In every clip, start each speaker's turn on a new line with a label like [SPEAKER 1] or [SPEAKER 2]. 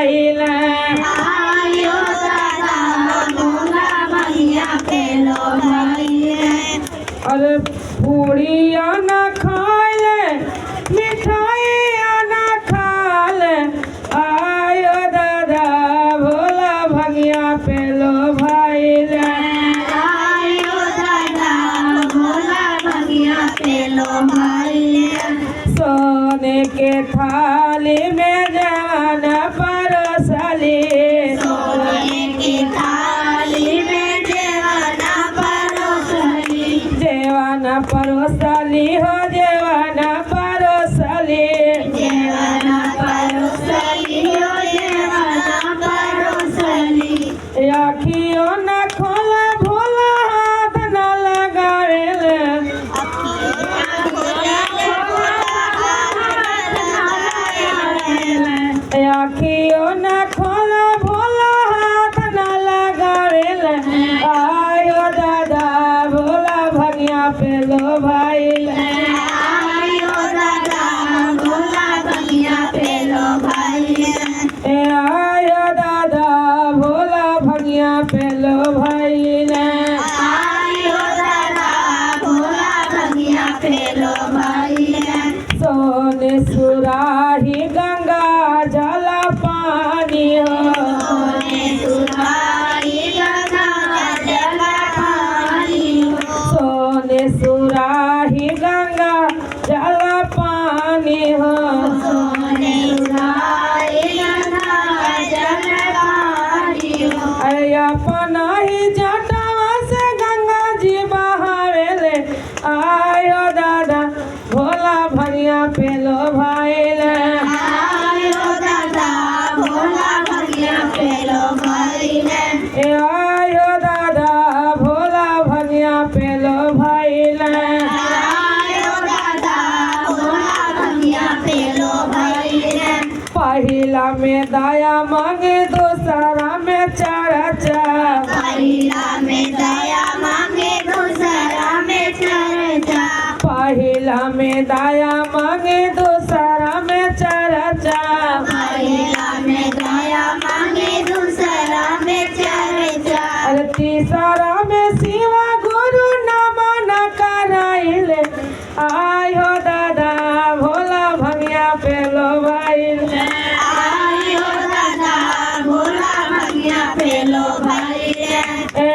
[SPEAKER 1] भाईले
[SPEAKER 2] आयो दादा भोला भंगिया पेलो भाईले
[SPEAKER 1] अरे पूड़िया न खाले मिठाइया न खाले आयो दादा भोला भंगिया पेलो भाईले
[SPEAKER 2] आयो दादा भोला भंगिया पेलो भाईले
[SPEAKER 1] सोने के थाली में जवान परोसली
[SPEAKER 2] सोने की थाली में जेवाना परोसली
[SPEAKER 1] जेवान परोसली हो जेवान परोसली
[SPEAKER 2] जेवाना परोसली हो जेवाना परोसली
[SPEAKER 1] आखियों न खोला भोला हाथ न लगावेले आखियों न खोला भोला हाथ न लगावेले आयो दादा भोला भंगिया पेलो भाईले
[SPEAKER 2] आयो दादा भोला भंगिया पेलो भाईले
[SPEAKER 1] आयो दादा भोला भंगिया पेलो भाईले
[SPEAKER 2] आयो दादा भोला भंगिया पेलो भाईले
[SPEAKER 1] सोने सुराही गंगा जल पानी हो
[SPEAKER 2] सोने सुराही गंगा जल पानी
[SPEAKER 1] सोने सुराही गंगा जल पानी हो
[SPEAKER 2] सोने सुराही गंगा जल पानी
[SPEAKER 1] अरे अपना ही जटावा से गंगा जी बहावेले आयो दादा भोला भंगिया पेलो भाईले
[SPEAKER 2] आयो दादा भोला भंगिया पेलो भाईले
[SPEAKER 1] आयो दादा भोला भंगिया पेलो भाईले
[SPEAKER 2] आयो दादा भोला भंगिया पेलो भाईले
[SPEAKER 1] पहिला में दया मांगे दूसरा में चर्चा
[SPEAKER 2] पहिला में दया मांगे दूसरा में चर्चा
[SPEAKER 1] पहिला में दया मांगे दूसरा में चर्चा
[SPEAKER 2] पहिला में दया मांगे दूसरा में चर्चा
[SPEAKER 1] अरे तीसरा में शिवा गुरु नमन कराइले आयो दादा भोला भंगिया पेलो भाईले
[SPEAKER 2] आयो दादा भोला भंगिया पेलो भाईले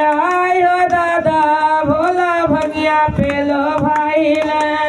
[SPEAKER 1] आयो दादा भोला भंगिया पेलो भाईले